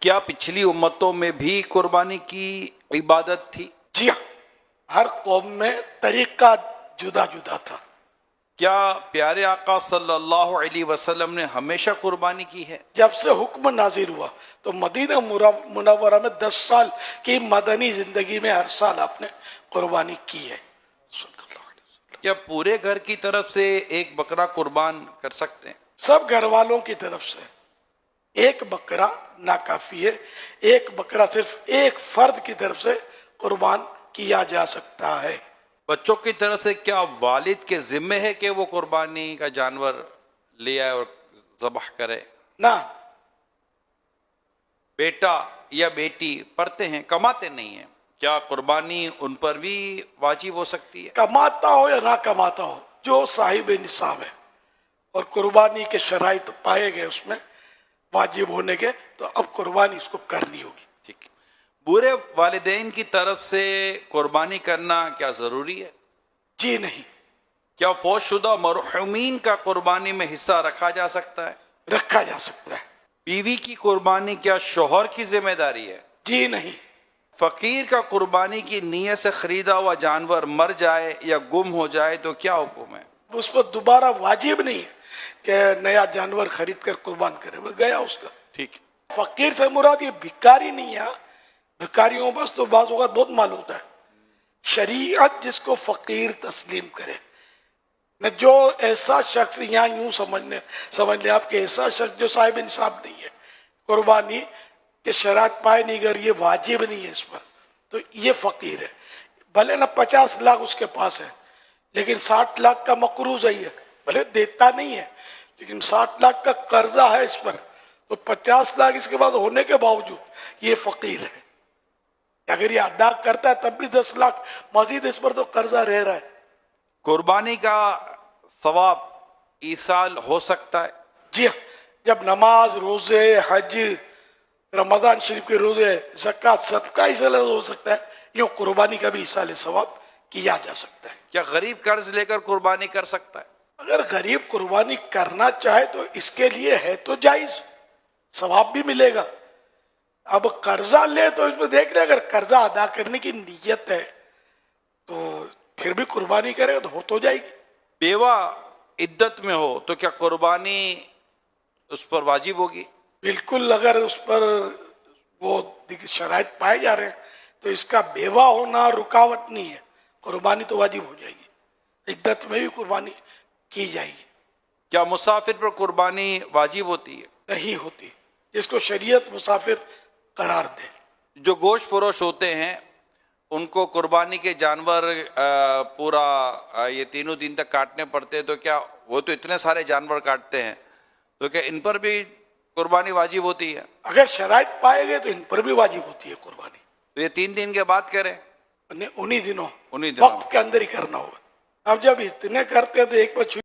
کیا پچھلی امتوں میں بھی قربانی کی عبادت تھی؟ جی ہاں، ہر قوم میں طریقہ جدا جدا تھا۔ کیا پیارے آقا صلی اللہ علیہ وسلم نے ہمیشہ قربانی کی ہے؟ جب سے حکم نازل ہوا تو مدینہ منورہ میں 10 سال کی مدنی زندگی میں ہر سال آپ نے قربانی کی ہے۔ کیا پورے گھر کی طرف سے ایک بکرا قربان کر سکتے ہیں؟ سب گھر والوں کی طرف سے ایک بکرا ناکافی ہے، ایک بکرا صرف ایک فرد کی طرف سے قربان کیا جا سکتا ہے۔ بچوں کی طرف سے کیا والد کے ذمے ہے کہ وہ قربانی کا جانور لے آئے اور ذبح کرے؟ نہ، بیٹا یا بیٹی پڑھتے ہیں، کماتے نہیں ہیں، کیا قربانی ان پر بھی واجب ہو سکتی ہے؟ کماتا ہو یا نہ کماتا ہو، جو صاحب نصاب ہے اور قربانی کے شرائط پائے گئے اس میں واجب ہونے کے، تو اب قربانی اس کو کرنی ہوگی۔ ٹھیک ہے۔ برے والدین کی طرف سے قربانی کرنا کیا ضروری ہے؟ جی نہیں، کیا فوت شدہ مرحومین کا قربانی میں حصہ رکھا جا سکتا ہے؟ رکھا جا سکتا ہے۔ بیوی کی قربانی کیا شوہر کی ذمہ داری ہے؟ جی نہیں، فقیر کا قربانی کی نیت سے خریدا ہوا جانور مر جائے یا گم ہو جائے تو کیا حکم ہے؟ اس پر دوبارہ واجب نہیں ہے کہ نیا جانور خرید کر قربان کرے، وہ گیا اس کا۔ ٹھیک ہے۔ فقیر سے مراد یہ بھکاری نہیں ہے، بھکاریوں بس تو بعض اوقات بہت مال ہوتا ہے۔ شریعت جس کو فقیر تسلیم کرے، نہ جو ایسا شخص، یہاں یوں سمجھ لیں آپ کہ ایسا شخص جو صاحب انصاف نہیں ہے، قربانی کے شرائط پائے نہیں، اگر یہ واجب نہیں ہے اس پر تو یہ فقیر ہے۔ بھلے نہ 50 لاکھ اس کے پاس ہے لیکن 60 لاکھ کا مقروض ہے، یہ بھلے دیتا نہیں ہے لیکن 60 لاکھ کا قرضہ ہے اس پر، تو 50 لاکھ اس کے بعد ہونے کے باوجود یہ فقیر ہے۔ اگر یہ ادا کرتا ہے تب بھی 10 لاکھ مزید اس پر تو قرضہ رہ رہا ہے۔ قربانی کا ثواب ایصال ہو سکتا ہے؟ جی ہاں، جب نماز، روزے، حج، رمضان شریف کے روزے، زکوٰۃ، صدقہ ایصال ہو سکتا ہے، یوں قربانی کا بھی ایصال ثواب کیا جا سکتا ہے۔ کیا غریب قرض لے کر قربانی کر سکتا ہے؟ اگر غریب قربانی کرنا چاہے تو اس کے لیے ہے تو جائز، ثواب بھی ملے گا۔ اب قرضہ لے تو اس میں دیکھ لیں، اگر قرضہ ادا کرنے کی نیت ہے تو پھر بھی قربانی کرے تو ہو تو جائے گی۔ بیوہ عدت میں ہو تو کیا قربانی اس پر واجب ہوگی؟ بالکل، اگر اس پر وہ شرائط پائے جا رہے ہیں تو اس کا بیوہ ہونا رکاوٹ نہیں ہے، قربانی تو واجب ہو جائے گی، عدت میں بھی قربانی کی جائے گی۔ کیا مسافر پر قربانی واجب ہوتی ہے؟ نہیں ہوتی، جس کو شریعت مسافر قرار دے۔ جو گوشت فروش ہوتے ہیں ان کو قربانی کے جانور پورا یہ 3 دن تک کاٹنے پڑتے ہیں، تو کیا وہ تو اتنے سارے جانور کاٹتے ہیں، تو کیا ان پر بھی قربانی واجب ہوتی ہے؟ اگر شرائط پائے گئے تو ان پر بھی واجب ہوتی ہے قربانی، تو یہ 3 دن کے بعد کریں؟ انہیں انہی دنوں انہی دنوں وقت کے اندر ہی کرنا ہوگا۔ اب جب اتنے کرتے ہیں تو ایک بار